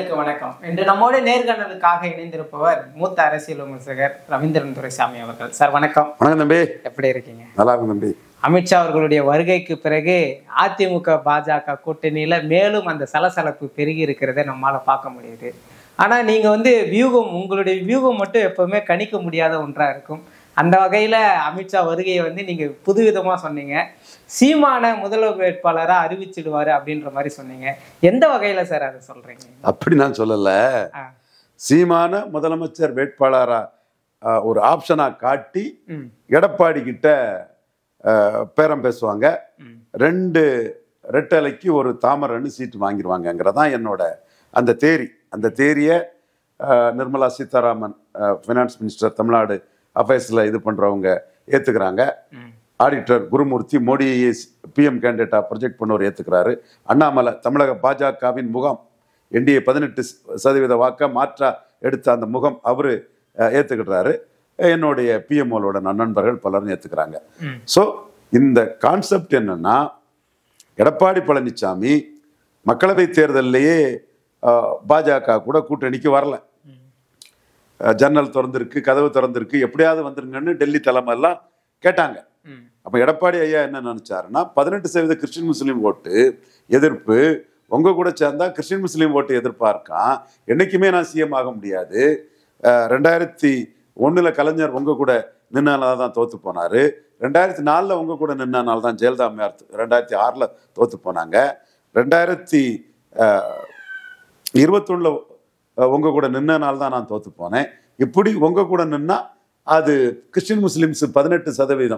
நேயர்களுக்கு வணக்கம். இன்று நம்மோடு நேர்காணலுக்காக இணைந்திருப்பவர் மூத்த அரசியல் விமர்சகர் ரவீந்திரன் துரைசாமி அவர்கள். சார் வணக்கம். வணக்கம் தம்பி. எப்படி இருக்கீங்க? நல்லா இருக்கும் தம்பி. அமித்ஷா அவர்களுடைய வருகைக்கு பிறகு அதிமுக பாஜக கூட்டணியில மேலும் அந்த சலசலப்பு பெருகி இருக்கிறத நம்மளால பார்க்க முடியுது. ஆனா நீங்க உங்களுடைய வியூகம் மட்டும் எப்பவுமே கணிக்க முடியாத ஒன்றா இருக்கும். அந்த வகையில அமித்ஷா வருகையை நீங்க புதுவிதமா சொன்னீங்க. சீமான முதல்வர் வேட்பாளரா அறிவிச்சிடுவாரு அப்படின்ற மாதிரி சொன்னீங்க. எந்த வகையில சார் அதை சொல்றீங்க? அப்படி நான் சொல்லல. சீமான முதலமைச்சர் வேட்பாளரா ஒரு ஆப்ஷனா காட்டி எடப்பாடி கிட்ட பேரம் பேசுவாங்க. 2 ரெட்டலைக்கு ஒரு தாமரன்னு சீட்டு வாங்கிடுவாங்கிறதான் என்னோட அந்த தேரி. அந்த தேரியை நிர்மலா சீதாராமன் ஃபினான்ஸ் மினிஸ்டர் தமிழ்நாடு அஃபேர்ஸில் இது பண்ணுறவங்க ஏற்றுக்கிறாங்க. ஆடிட்டர் குருமூர்த்தி மோடி பிஎம் கேண்டிடேட்டா ப்ரொஜெக்ட் பண்ணவர் ஏற்றுக்கிறாரு. அண்ணாமலை தமிழக பாஜகவின் முகம் என்டிஏ 18% வாக்க மாற்றா எடுத்த அந்த முகம் அவர் ஏற்றுக்கிட்டாரு. என்னுடைய பிஎம்ஓலோட நண்பர்கள் பலரும் ஏற்றுக்கிறாங்க. ஸோ இந்த கான்செப்ட் என்னன்னா, எடப்பாடி பழனிசாமி மக்களவை தேர்தலிலேயே பாஜக கூட கூட்டணிக்கு வரல. ஜன்னல் திறந்திருக்கு, கதவு திறந்திருக்கு, எப்படியாவது வந்துருங்கன்னு டெல்லி தலைமை எல்லாம் கேட்டாங்க. அப்ப எடப்பாடி ஐயா என்ன நினைச்சாருன்னா, 18% கிறிஸ்டின் முஸ்லீம் ஓட்டு எதிர்ப்பு, உங்க கூட சேர்ந்தா கிறிஸ்டின் முஸ்லீம் ஓட்டு எதிர்பார்க்கான், என்னைக்குமே நான் சிஎம் ஆக முடியாது. 2001 கலைஞர் உங்க கூட நின்னால தான் தோத்து போனாரு. 2004 உங்க கூட நின்னால தான் ஜெயலலிதா அம்மையார் 2006 தோத்து போனாங்க. 2021 உங்க கூட நின்னனால தான் நான் தோத்து போனேன். இப்படி உங்க கூட நின்னா அது கிறிஸ்டின் முஸ்லிம்ஸ் 18%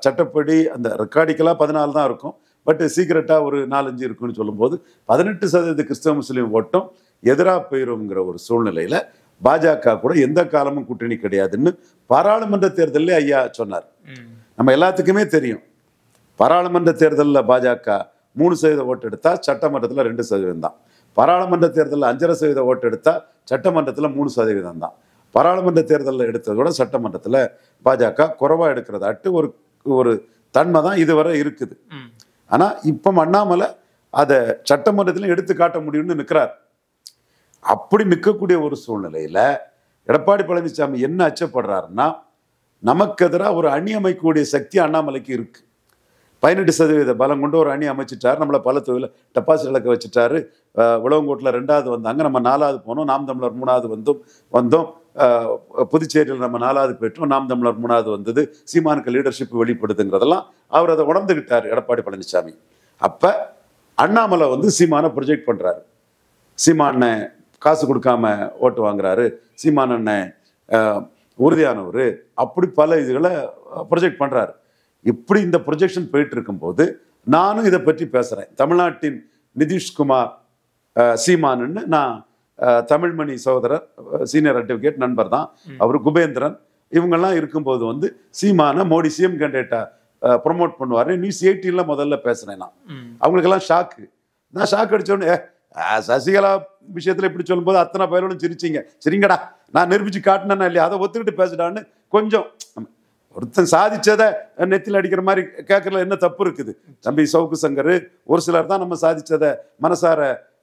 சட்டப்படி அந்த ரெக்கார்டிக்கலா 14 தான் இருக்கும். பட் சீக்கிரட்டா ஒரு 4-5 இருக்குன்னு சொல்லும்போது 18% கிறிஸ்தவ முஸ்லீம் ஓட்டம் எதிராக போயிருங்கிற ஒரு சூழ்நிலையில பாஜக கூட எந்த காலமும் கூட்டணி கிடையாதுன்னு பாராளுமன்ற தேர்தலில் ஐயா சொன்னார். நம்ம எல்லாத்துக்குமே தெரியும், பாராளுமன்ற தேர்தலில் பாஜக 3% ஓட்டு எடுத்தா சட்டமன்றத்தில் 2% தான். பாராளுமன்ற தேர்தலில் 5.5% ஓட்டு எடுத்தா சட்டமன்றத்தில் 3% தான். பாராளுமன்ற தேர்தலில் எடுத்ததோட சட்டமன்றத்தில் பாஜக குறைவா எடுக்கிறதாட்டு ஒரு தன்மை தான் இதுவரை இருக்குது. ஆனா இப்போ அண்ணாமலை அதை சட்டமன்றத்திலும் எடுத்து காட்ட முடியும்னு நிற்கிறார். அப்படி நிற்கக்கூடிய ஒரு சூழ்நிலையில எடப்பாடி பழனிசாமி என்ன அச்சப்படுறாருன்னா, நமக்கு எதிராக ஒரு அணி அமைக்கக்கூடிய சக்தி அண்ணாமலைக்கு இருக்கு. 18% பலம் கொண்டு ஒரு அணி அமைச்சிட்டாரு. நம்மளை பல தொழில டெபாசிட் இழக்க வச்சுட்டாரு. உழவங்கோட்டில் 2வது வந்தாங்க, நம்ம 4வது போனோம். நாம் தமிழர் 3வது வந்தோம். புதுச்சேரியில் நம்ம 4வது பெற்றோம், நாம் தமிழர் 3வது வந்தது. சீமானுக்கு லீடர்ஷிப் வெளிப்படுதுங்கிறதெல்லாம் அவர் அதை உணர்ந்துகிட்டார் எடப்பாடி பழனிசாமி. அப்ப அண்ணாமலை சீமானை ப்ரொஜெக்ட் பண்றாரு. சீமான காசு கொடுக்காம ஓட்டு வாங்குறாரு, சீமான உறுதியானவர், அப்படி பல இதுகளை ப்ரொஜெக்ட் பண்றாரு. இப்படி இந்த ப்ரொஜெக்ஷன் போயிட்டு இருக்கும்போது நானும் இதை பற்றி பேசுறேன். தமிழ்நாட்டின் நிதிஷ்குமார் சீமானுன்னு நான் தமிழ்மணி சகோதரர் சீனியர் அட்வொகேட் நண்பர் தான் அவர், குபேந்திரன், இவங்கெல்லாம் இருக்கும்போது சீமான மோடி சிஎம் கேண்டிடேட்டா ப்ரொமோட் பண்ணுவாரு. நியூஸ் 18 முதல்ல பேசுறேன் நான். அவங்களுக்கெல்லாம் ஷாக்கு. நான் ஷாக் அடிச்சோடனே, சசிகலா விஷயத்துல இப்படி சொல்லும்போது அத்தனை பேரோடும் சிரிச்சிங்க, சரிங்கடா நான் நிரூபிச்சு காட்டினேன்னா இல்லையா, அதை ஒத்துக்கிட்டு பேசிட்டான்னு கொஞ்சம் ஒருத்தன் சாதிச்சதை நெத்தியில் அடிக்கிற மாதிரி கேட்கறதுல என்ன தப்பு இருக்குது? தம்பி சவுக்கு சங்கர் ஒரு சிலர் தான் நம்ம சாதிச்சதை மனசார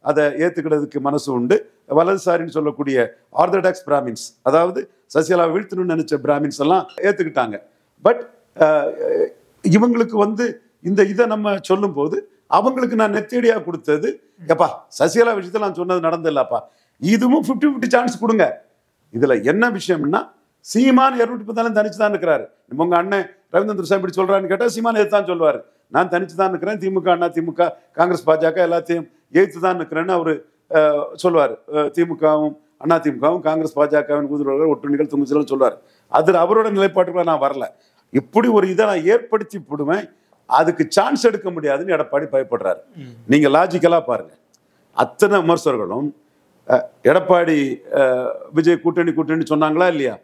அதை ஏற்றுக்கிறதுக்கு மனசு உண்டு. வலதுசாரின்னு சொல்லக்கூடிய ஆர்த்தடாக்ஸ் பிராமின்ஸ், அதாவது சசிகலா வீழ்த்தணும்னு நினைச்ச பிராமின்ஸ் எல்லாம் ஏற்றுக்கிட்டாங்க. பட் இவங்களுக்கு இந்த இதை நம்ம சொல்லும் போது அவங்களுக்கு நான் நெத்தியடியா கொடுத்தது, எப்பா சசிகலா விஷயத்தில் நான் சொன்னது நடந்தில்லப்பா, இதுவும் 50-50 சான்ஸ் கொடுங்க. இதுல என்ன விஷயம்னா, சீமான் 214 தனிச்சு தான் இருக்கிறாரு. உங்க அண்ணன் ரவீந்திரன் துரைசாமி இப்படி சொல்றான்னு கேட்டா சீமான் எதிர்த்து தான் சொல்லுவாரு. நான் தனிச்சு தான் இருக்கிறேன், திமுக அண்ணா திமுக காங்கிரஸ் பாஜக எல்லாத்தையும் எதிர்த்து தான் இருக்கிறேன்னு அவரு சொல்லுவாரு. திமுகவும் அண்ணா திமுகவும் காங்கிரஸ் பாஜகவின் ஊதுவர்கள் ஒட்டுணிகள் துங்குச்சல் சொல்லுவாரு. அது அவரோட நிலைப்பாட்டுக்குள்ள நான் வரல. இப்படி ஒரு இதை நான் ஏற்படுத்தி விடுவேன், அதுக்கு சான்ஸ் எடுக்க முடியாதுன்னு எடப்பாடி பயப்படுறாரு. நீங்க லாஜிக்கலா பாருங்க, அத்தனை விமர்சகர்களும் எடப்பாடி விஜய் கூட்டணி சொன்னாங்களா இல்லையா?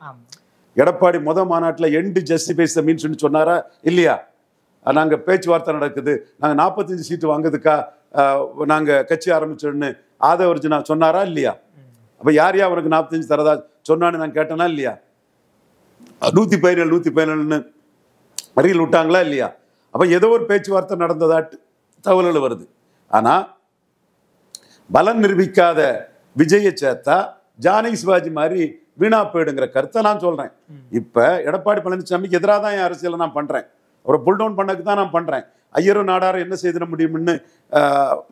எடப்பாடி மாநாட்டில் எண்டு ஜஸ்டிஃபைஸ் தி மீன்ஸ் சொன்னாரா இல்லையா? நாங்க பேச்சுவார்த்தை நடக்குது, நாங்க 45 சீட்டு வாங்குறதுக்கா நாங்க கட்சி ஆரம்பிச்சோன்னு ஆதவர்ஜுனா சொன்னாரா இல்லையா? அப்ப யார் அவருக்கு 45 தரதா சொன்னான்னு நான் கேட்டேனா இல்லையா? 117 ரீல் விட்டாங்களா இல்லையா? அப்ப ஏதோ ஒரு பேச்சுவார்த்தை நடந்ததாட்டு தகவல்கள் வருது. ஆனா பலம் நிரூபிக்காத விஜயை சேர்த்தா ஜானகி சிவாஜி மாதிரி வீணா போயிடுங்கிற கருத்தை நான் சொல்றேன். இப்ப எடப்பாடி பழனிசாமிக்கு எதிராக தான் என் அரசியலை நான் பண்றேன். அவரை புல் டவுன் பண்ணக்கு தான் நான் பண்றேன். ஐயரும் நாடாரும் என்ன செய்திட முடியும்னு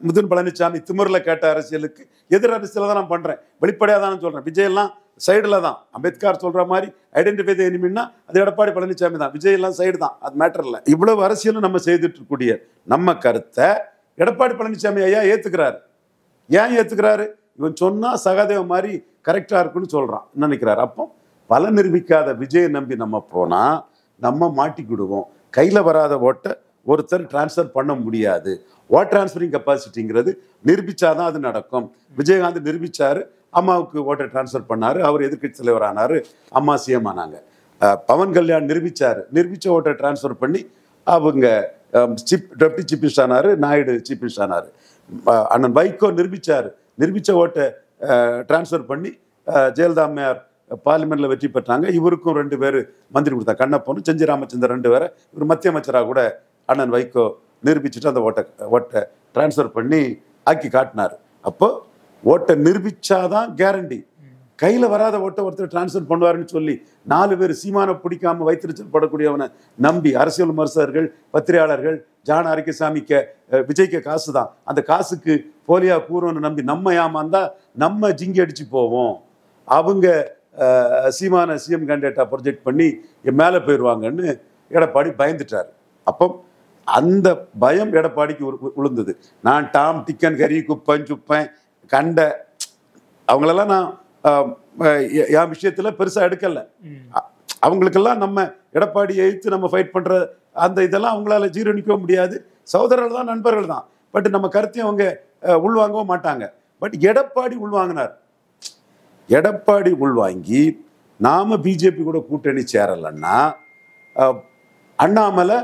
மிதுன் பழனிசாமி திமிர்ல கேட்ட அரசியலுக்கு எதிர் அரசியலை தான் நான் பண்றேன். வெளிப்படையாக தான் நான் சொல்றேன். விஜய் எல்லாம் சைடுல தான். அம்பேத்கர் சொல்ற மாதிரி ஐடென்டிஃபை த எனிமின்னா அது எடப்பாடி பழனிசாமி தான். விஜய் எல்லாம் சைடு தான். அது மேட்டர் இல்லை. இவ்வளவு அரசியலும் நம்ம செய்துட்டு இருக்கக்கூடிய நம்ம கருத்தை எடப்பாடி பழனிசாமி ஐயா ஏத்துக்கிறாரு. ஏன் ஏத்துக்கிறாரு? இவன் சொன்னா சகாதேவ மாதிரி கரெக்டா இருக்குன்னு சொல்றான் நினைக்கிறாரு. அப்போ பல நிரூபிக்காத விஜயை நம்பி நம்ம போனா நம்ம மாட்டிக்கிடுவோம். கையில வராத ஓட்டை ஒருத்தர் டிரான்ஸ்ஃபர் பண்ண முடியாது. ஓட் டிரான்ஸ்ஃபரிங் கெப்பாசிட்டிங்கிறது நிரூபிச்சாதான் அது நடக்கும். விஜயகாந்த் நிரூபிச்சாரு, அம்மாவுக்கு ஓட்டை டிரான்ஸ்ஃபர் பண்ணாரு, அவர் எதிர்கட்சி தலைவர் ஆனாரு, அம்மா சிஎம் ஆனாங்க. பவன் கல்யாண் நிரூபிச்ச ஓட்டை டிரான்ஸ்ஃபர் பண்ணி அவங்க டெப்டி சீஃப் மினிஸ்டர் ஆனாரு, நாயுடு சீஃப் மினிஸ்டர் ஆனாரு. அண்ணன் வைகோ நிரூபிச்ச ஓட்டை டிரான்ஸ்ஃபர் பண்ணி ஜெயலலிதா அம்மையார் பார்லிமெண்ட்ல வெற்றி பெற்றாங்க. இவருக்கும் 2 பேர் மந்திரி கொடுத்தாங்க, கண்ணப்பனும் செஞ்சி ராமச்சந்திரன் 2 பேரை. இவர் மத்திய அமைச்சராக கூட அண்ணன் வைகோ நிரூபிச்சுட்டு அந்த ஓட்டை டிரான்ஸ்ஃபர் பண்ணி ஆக்கி காட்டினார். அப்போ ஓட்டை நிரூபிச்சாதான் கேரண்டி. கையில வராத ஓட்டை ஒருத்தர் டிரான்ஸ்ஃபர் பண்ணுவாருன்னு சொல்லி 4 பேர் சீமானை பிடிக்காம வைத்திருச்சல் படக்கூடியவனை நம்பி அரசியல் விமர்சகர்கள், பத்திரிகையாளர்கள் ஜான அரிக்கசாமிக்க விஜய்க்கு காசு தான், அந்த காசுக்கு போலியா கூறுவன்னு நம்பி நம்ம ஏமாந்தா நம்ம ஜிங்கி அடிச்சு போவோம். அவங்க சீமான சிஎம் கேண்டிடேட்டா ப்ரொஜெக்ட் பண்ணி மேலே போயிடுவாங்கன்னு எடப்பாடி பயந்துட்டார். அப்போ அந்த பயம் எடப்பாடிக்கு விழுந்தது. நான் டாம் டிக்கன் கரி குப்பன் சுப்பேன் கண்ட அவங்களெல்லாம் நான் என் விஷயத்துல பெருசா எடுக்கல. அவங்களுக்கெல்லாம் நம்ம எடப்பாடி எதிர்த்து நம்ம ஃபைட் பண்ற அந்த இதெல்லாம் அவங்களால ஜீரணிக்க முடியாது. சகோதரர்கள் தான், நண்பர்கள் தான். பட் நம்ம கருத்தையும் அவங்க உள்வாங்கவும் மாட்டாங்க. பட் எடப்பாடி உள்வாங்கினார். எடப்பாடி உள்வாங்கி நாம பிஜேபி கூட கூட்டணி சேரலன்னா அண்ணாமலை,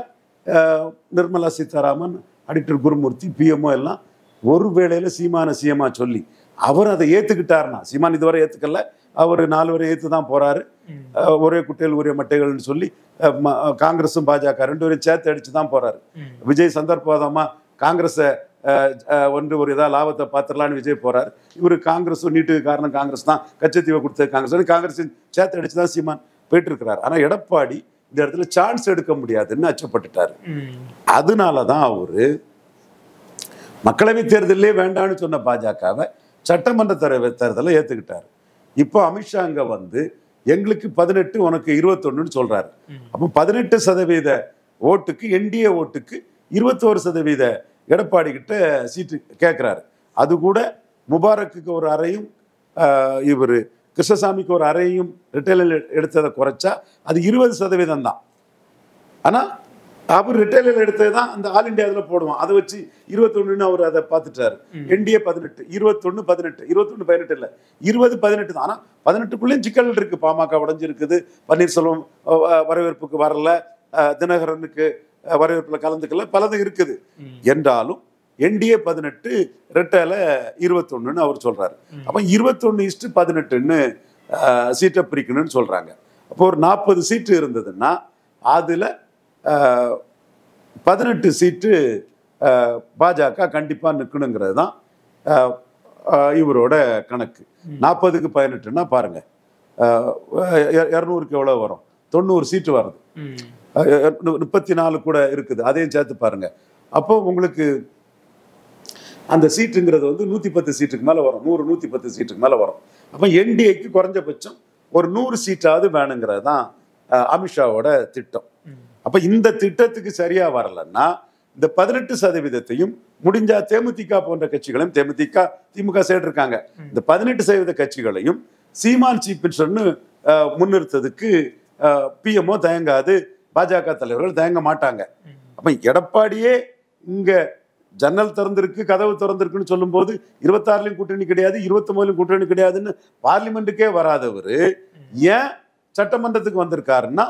நிர்மலா சீதாராமன், ஆடிட்டர் குருமூர்த்தி, பிஎம்ஓ எல்லாம் ஒரு வேளையில சீமான சிஎம்மா சொல்லி அவர் அதை ஏத்துக்கிட்டாருன்னா, சீமான் இதுவரை ஏத்துக்கல, அவர் 4 வரை ஏத்து தான் போறாரு. ஒரே குட்டையில் ஒரே மட்டைகள்னு சொல்லி காங்கிரஸும் பாஜக 2 பேரும் சேர்த்து அடிச்சு தான் போறாரு. விஜய் சந்தர்ப்பவாதமா காங்கிரஸை ஒரு ஏதாவது லாபத்தை பார்த்துடலான்னு விஜய் போறாரு. இவரு காங்கிரஸும் நீட்டுக்கு காரணம் காங்கிரஸ் தான், கச்சத்தீவை கொடுத்தது காங்கிரஸ் சேர்த்து அடிச்சு தான் சீமான் போயிட்டு இருக்கிறார். ஆனா எடப்பாடி இந்த இடத்துல சான்ஸ் எடுக்க முடியாதுன்னு அச்சப்பட்டுட்டாரு. அதனாலதான் அவரு மக்களவை தேர்தலே வேண்டான்னு சொன்ன பாஜகவை சட்டமன்ற தேர்தலை ஏத்துக்கிட்டாரு. இப்போ அமித்ஷா அங்க வந்து எங்களுக்கு 18 உனக்கு 21 சொல்றாரு. அப்போ 18% ஓட்டுக்கு, என்டிஏ ஓட்டுக்கு 21% எடப்பாடி கிட்ட சீட்டு கேட்கிறாரு. அது கூட முபாரக்குக்கு ஒரு அறையும் இவர் கிருஷ்ணசாமிக்கு ஒரு அறையும் ரிட்டைலில் எடுத்ததை குறைச்சா அது 20% தான். ஆனா அவர் ரிட்டைலில் எடுத்தது தான் அந்த ஆல் இண்டியா இதில் போடுவான். அதை வச்சு 21 அவர் அதை பார்த்துட்டாரு. என்டிஏ 18, 21, 18, 21, 18 இல்லை, 20, 18 தான். ஆனா 18க்குள்ளேயும் சிக்கல் இருக்கு. பாமக உடைஞ்சிருக்குது, பன்னீர்செல்வம் வரவேற்புக்கு வரல, தினகரனுக்கு வரவேற்புல கலந்துக்கல, பலது இருக்குது. என்றாலும் என்டிஏ 18, ரெட்டையில 21 அவர் சொல்றாரு. அப்ப 21:18 சீட்டை பிரிக்கணும்னு சொல்றாங்க. அப்போ ஒரு 40 சீட்டு இருந்ததுன்னா அதுல 18 சீட்டு பாஜக கண்டிப்பா நிற்கணுங்கிறது தான் இவரோட கணக்கு. 40க்கு 18ன்னா பாருங்க, 200க்கு எவ்வளவு வரும்? 90 சீட்டு வருது. 34 கூட இருக்குது, அதையும் சேர்த்து பாருங்க. அப்போ உங்களுக்கு அந்த சீட்டுங்கிறது வந்து 110 சீட்டுக்கு மேல வரும், 100, 110 சீட்டுக்கு மேல வரும். அப்ப என்டிஏக்கு குறைஞ்சபட்சம் ஒரு 100 சீட்டாவது வேணுங்கிறது தான் அமித்ஷாவோட திட்டம். அப்ப இந்த திட்டத்துக்கு சரியா வரலன்னா இந்த 18%ஐயும் முடிஞ்சா தேமுதிக போன்ற கட்சிகளையும், திமுக சைடு இருக்காங்க, இந்த 18% கட்சிகளையும் சீமான் சீஃப் மினிஸ்டர்னு முன்னிறுத்ததுக்கு பிஎம்ஓ தயங்காது, பாஜக தலைவர்கள் தயங்க மாட்டாங்க. அப்ப எடப்பாடியே இங்க ஜன்னல் திறந்திருக்கு, கதவு திறந்திருக்குன்னு சொல்லும் போது 26லயும் கூட்டணி கிடையாது, 29லயும் கூட்டணி கிடையாதுன்னு பார்லிமெண்ட்டுக்கே வராதவர் ஏன் சட்டமன்றத்துக்கு வந்திருக்காருன்னா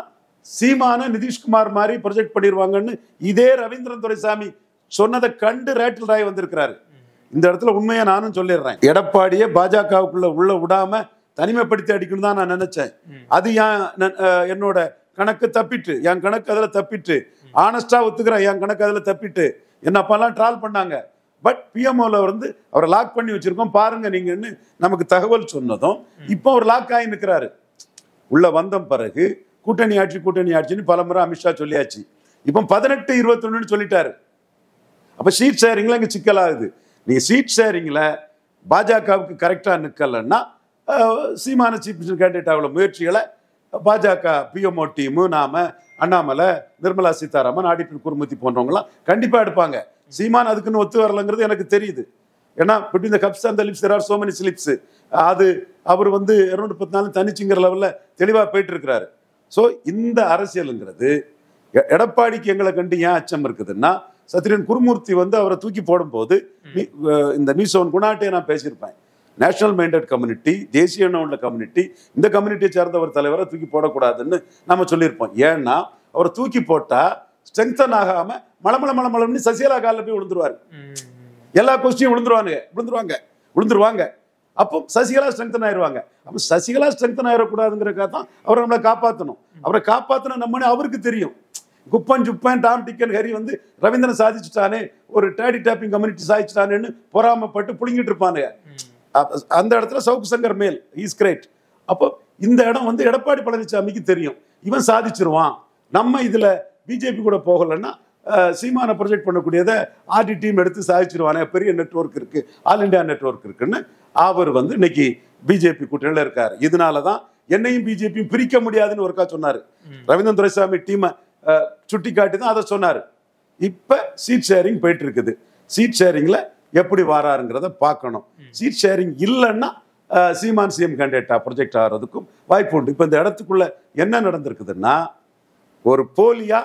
சீமான நிதிஷ்குமார் மாதிரி ப்ரொஜெக்ட் பண்ணிடுவாங்கன்னு இதே ரவீந்திரன் துரைசாமி சொன்னதை கண்டு ரேட்டில் ராய் வந்திருக்கிறாரு. இந்த இடத்துல உண்மையா நானும் சொல்லிடுறேன், எடப்பாடியை பாஜகவுக்குள்ள உள்ள விடாம தனிமைப்படுத்தி அடிக்கணும் தான் நான் நினைச்சேன். அது என்னோட கணக்கு தப்பிட்டு, என் கணக்கு அதில் தப்பிட்டு, ஆனஸ்டா ஒத்துக்கிறேன், என் கணக்கு அதில் தப்பிட்டு, என்னப்பெல்லாம் ட்ரால் பண்ணாங்க. பட் பிஎம்ஓல வந்து அவரை லாக் பண்ணி வச்சிருக்கோம் பாருங்க நீங்கன்னு நமக்கு தகவல் சொன்னதும் இப்போ அவர் லாக் ஆகி நிற்கிறாரு. உள்ள வந்த பிறகு கூட்டணி ஆட்சின்னு பலமுறை அமித்ஷா சொல்லியாச்சு. இப்போ 18-21 சொல்லிட்டாரு. அப்ப சீட் ஷேரிங்ல இங்க சிக்கலாகுது. நீங்க சீட் ஷேரிங்ல பாஜகவுக்கு கரெக்டா நிக்கலன்னா சீமான சீஃப் மினிஸ்டர் கேண்டிடேட் அவ்வளவு முயற்சிகளை பாஜக பிஎம்ஓ டீமு நாம அண்ணாமலை நிர்மலா சீதாராமன் ஆடிட்டர் குருமூர்த்தி போன்றவங்கலாம் கண்டிப்பா எடுப்பாங்க. சீமான் அதுக்குன்னு ஒத்து வரலங்கிறது எனக்கு தெரியுது. ஏன்னா between the cups and the lips there are so many slips. அது அவர் வந்து 214 தனிச்சுங்கிற லெவல்ல தெளிவா போயிட்டு இருக்கிறாரு. ஸோ இந்த அரசியலுங்கிறது எடப்பாடிக்கு எங்களை கண்டு ஏன் அச்சம் இருக்குதுன்னா, சத்ரியன் குருமூர்த்தி வந்து அவரை தூக்கி போடும்போது இந்த நியூஸ் ஒன் குணாட்டே நான் பேசியிருப்பேன். நேஷனல் மைண்டட் கம்யூனிட்டி, தேசிய எண்ணம் உள்ள கம்யூனிட்டி, இந்த கம்யூனிட்டியை சேர்ந்த ஒரு தலைவரை தூக்கி போடக்கூடாதுன்னு நம்ம சொல்லியிருப்போம். ஏன்னா அவரை தூக்கி போட்டா ஸ்ட்ரெங்தன் ஆகாம மலமளம்னு சசிகலா காலில் போய் விழுந்துருவாரு. எல்லா கொஸ்டியும் விழுந்துருவாங்க. அப்போ சசிகலா ஸ்ட்ரெங்தன் ஆயிடுவாங்க. அப்போ சசிகலா ஸ்ட்ரெங்தன் ஆயிடக்கூடாதுங்கிறக்காக தான் அவரை நம்மளை காப்பாற்றணும். அவரை காப்பாற்றணும் நம்மனே அவருக்கு தெரியும். குப்பன் சுப்பன் டாம் டிக்கன் ஹரி வந்து ரவீந்திரன் சாதிச்சுட்டானே, ஒரு டேடி டேப்பிங் கம்யூனிட்டி சாதிச்சுட்டானேன்னு பொறாமப்பட்டு புடுங்கிட்டு இருப்பானுங்க. அந்த இடத்துல சவுக்கு சங்கர் மேல் இஸ் கிரேட். அப்போ இந்த இடம் வந்து எடப்பாடி பழனிசாமிக்கு தெரியும், இவன் சாதிச்சிருவான். நம்ம இதுல பிஜேபி கூட போகலன்னா சீமான ப்ரொஜெக்ட் பண்ணக்கூடியதை ஆர்டி டீம் எடுத்து சாதிச்சிருவானே, பெரிய நெட்வொர்க் இருக்கு, ஆல் இண்டியா நெட்வொர்க் இருக்குன்னு அவர் வந்து இன்னைக்கு பிஜேபி கூட்டணியில் இருக்காரு. இதனாலதான் என்னையும் பிஜேபியும் பிரிக்க முடியாதுன்னு ஒருக்கா சொன்னாரு. ரவீந்திரன் துரைசாமி டீமை சுட்டி காட்டி தான் அதை சொன்னாரு. இப்ப சீட் ஷேரிங் போயிட்டு இருக்குது. சீட் ஷேரிங்ல எப்படி வாராருங்கிறத பார்க்கணும். சீட் ஷேரிங் இல்லைன்னா சீமான் சிஎம் கேண்டிடேட்டா ப்ரொஜெக்ட் ஆகிறதுக்கும் வாய்ப்பு உண்டு. இப்போ இந்த இடத்துக்குள்ள என்ன நடந்திருக்குதுன்னா, ஒரு போலியா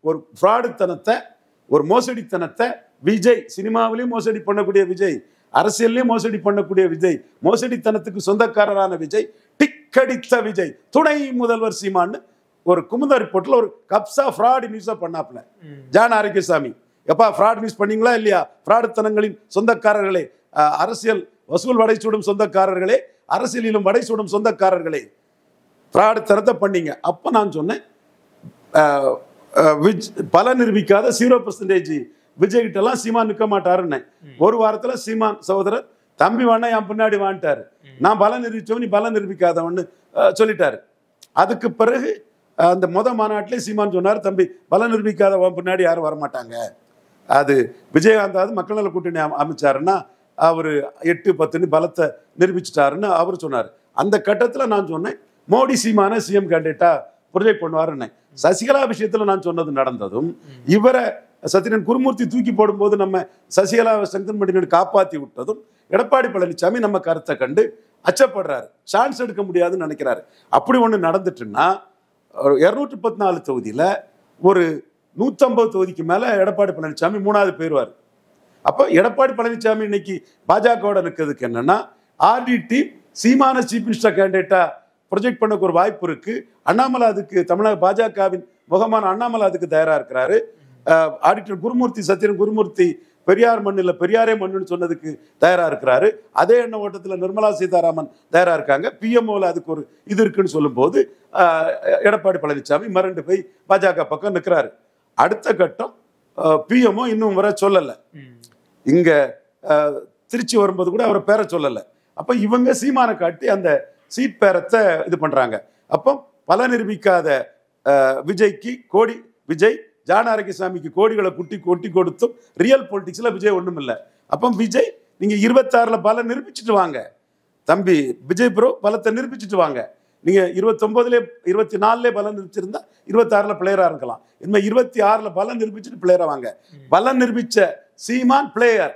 ஒரு ஃப்ராடுத்தனத்தை, ஒரு மோசடித்தனத்தை விஜய், சினிமாவிலையும் மோசடி பண்ணக்கூடிய விஜய், அரசியல்லையும் மோசடி பண்ணக்கூடிய விஜய், மோசடித்தனத்துக்கு சொந்தக்காரரான விஜய், டிக்கடித்த விஜய், துணை முதல்வர் சீமான்னு ஒரு குமுதா ரிப்போர்ட்ல ஒரு கப்சா ஃப்ராட் நியூஸா பண்ணாப்ல ஜான் ஆரோக்கியசாமி. எப்பா ஃப்ராட் நியூஸ் பண்ணீங்களா இல்லையா? ஃப்ராடுத்தனங்களின் சொந்தக்காரர்களே, அரசியல் வசூல் வடைசூடும் சொந்தக்காரர்களே, அரசியலிலும் வடைசூடும் சொந்தக்காரர்களே, ஃப்ராடுத்தனத்தை பண்ணீங்க. அப்ப நான் சொன்னேன், பல நிரூபிக்காத 0% விஜய் கிட்ட எல்லாம் சீமான் நிற்க மாட்டாருன்னு. ஒரு வாரத்துல சீமான் சகோதரர் தம்பி வேணா என் பின்னாடி வான்ட்டாரு. நான் பல நிரூபிச்சவன், நீ பல நிரூபிக்காதவன்னு சொல்லிட்டாரு. அதுக்கு பிறகு அந்த மாநாட்டிலே சீமான் சொன்னார், தம்பி பல நிரூபிக்காதவன் பின்னாடி யாரும் வரமாட்டாங்க. அது விஜயகாந்தாவது மக்கள் நல கூட்டணி அமைச்சாருன்னா அவரு 8-10 பலத்தை நிரூபிச்சுட்டாருன்னு அவர் சொன்னார். அந்த கட்டத்துல நான் சொன்னேன், மோடி சீமான சிஎம் கேண்டிடேட்டா ப்ரொஜெக்ட் பண்ணுவாருன்னு. சசிகலா விஷயத்துல நான் சொன்னது நடந்ததும், இவரை சத்ரியன் குருமூர்த்தி தூக்கி போடும்போது நம்ம சசிகலாவை ஸ்ட்ரெங்தன் பண்ணி காப்பாற்றி விட்டதும், எடப்பாடி பழனிசாமி நம்ம கருத்தை கண்டு அச்சப்படுறாரு, சான்ஸ் எடுக்க முடியாதுன்னு நினைக்கிறாரு. அப்படி ஒண்ணு நடந்துட்டுன்னா 214 தொகுதியில ஒரு 150 தொகுதிக்கு மேல எடப்பாடி பழனிசாமி 3வது போயிருவார். அப்போ எடப்பாடி பழனிசாமி இன்னைக்கு பாஜகவோட நிற்கிறதுக்கு என்னன்னா, ஆர்டி டீம் சீமான சீஃப் மினிஸ்டர் கேண்டிடேட்டா ப்ரொஜெக்ட் பண்ணக்கு ஒரு வாய்ப்பு இருக்கு. அண்ணாமலை அதுக்கு, தமிழக பாஜகவின் முகமான அண்ணாமலை அதுக்கு தயாரா இருக்கிறாரு. ஆடிட்டர் குருமூர்த்தி, சத்யன் குருமூர்த்தி பெரியார் மண்ணில் பெரியாரே மண்ணுன்னு சொன்னதுக்கு தயாரா இருக்கிறாரு. அதே எண்ண ஓட்டத்தில் நிர்மலா சீதாராமன் தயாரா இருக்காங்க. பிஎம்ஓல அதுக்கு ஒரு இது இருக்குன்னு சொல்லும் போது எடப்பாடி பழனிசாமி மிரண்டு போய் பாஜக பக்கம் நிற்கிறாரு. அடுத்த கட்டம் பிஎம்ஓ இன்னும் வர சொல்லலை. இங்க திருச்சி வரும்போது கூட அவரை பேர சொல்லலை. அப்ப இவங்க சீமான காட்டி அந்த சீட் பேரத்தை இது பண்றாங்க. அப்போ பல நிரூபிக்காத விஜய்க்கு கோடி, விஜய் ஜான் ஆரோக்கியசாமிக்கு கோடிகளை கொட்டி கொடுத்தும் ரியல் பொலிட்டிக்ஸ்ல விஜய் ஒண்ணும் இல்லை. அப்போ விஜய், நீங்க 26ல பலம் நிரூபிச்சுட்டு வாங்க தம்பி விஜய் ப்ரோ, பலத்தை நிரூபிச்சுட்டு வாங்க. நீங்க 29ல 24ல பலம் நிரூபிச்சிருந்தா 26ல பிளேயரா இருக்கலாம். இனிமே 26ல பலம் நிரூபிச்சுட்டு பிளேயரா வாங்க. பலம் நிரூபிச்ச சீமான் பிளேயர்,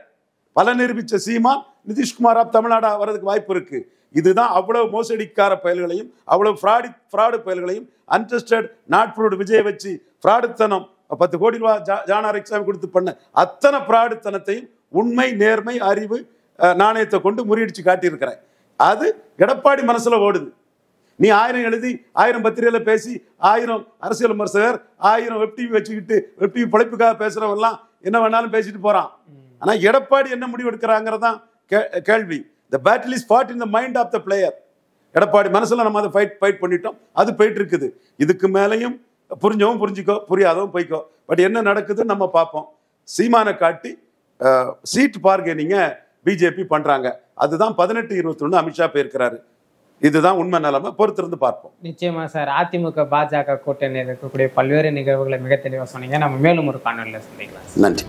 பலம் நிரூபிச்ச சீமான் நிதிஷ்குமாரா தமிழ்நாடா வர்றதுக்கு வாய்ப்பு இருக்கு. இதுதான் அவ்வளவு மோசடிக்கார பயல்களையும், அவ்வளவு ஃப்ராடு பயல்களையும், அன்ட்ரஸ்டட் நாட் ப்ரூவ்டு விஜயை வச்சு ஃப்ராடுத்தனம் 10 கோடி ரூபாய் ஜான் ஆரோக்கியசாமி கொடுத்து பண்ண அத்தனை ஃப்ராடுத்தனத்தையும் உண்மை, நேர்மை, அறிவு, நாணயத்தை கொண்டு முறியடிச்சு காட்டியிருக்கிறேன். அது எடப்பாடி மனசுல ஓடுது. நீ 1000 எழுதி 1000 பத்திரிகையில பேசி 1000 அரசியல் விமர்சகர் 1000 வெப்டிவி வச்சுக்கிட்டு வெப்டிவி பிழைப்புக்காக பேசுறவெல்லாம் என்ன வேணாலும் பேசிட்டு போறான். ஆனா எடப்பாடி என்ன முடிவு எடுக்கிறாங்கிறதான் கேள்வி. The battle is fought in the mind of the player. Edappadi மனசுல நம்ம அதை ஃபைட் பண்ணிட்டோம், அது போயிட்டு இருக்குது. இதுக்கு மேலையும் புரிஞ்சவும் புரிஞ்சுக்கோ, புரியாதவும் போய்க்கோ. பட் என்ன நடக்குதுன்னு நம்ம பார்ப்போம். சீமானை காட்டி சீட் பார்கெனிங்க பிஜேபி பண்றாங்க. அதுதான் 18-21 அமித்ஷா போயிருக்கிறாரு. இதுதான் உண்மை நிலைமை. பொறுத்திருந்து பார்ப்போம். நிச்சயமா சார். அதிமுக பாஜக கூட்டணியில் இருக்கக்கூடிய பல்வேறு நிகழ்வுகளை மிக தெளிவாக சொன்னீங்க. நம்ம மேலும் ஒரு காணொலியில் சந்திக்கலாம். நன்றி.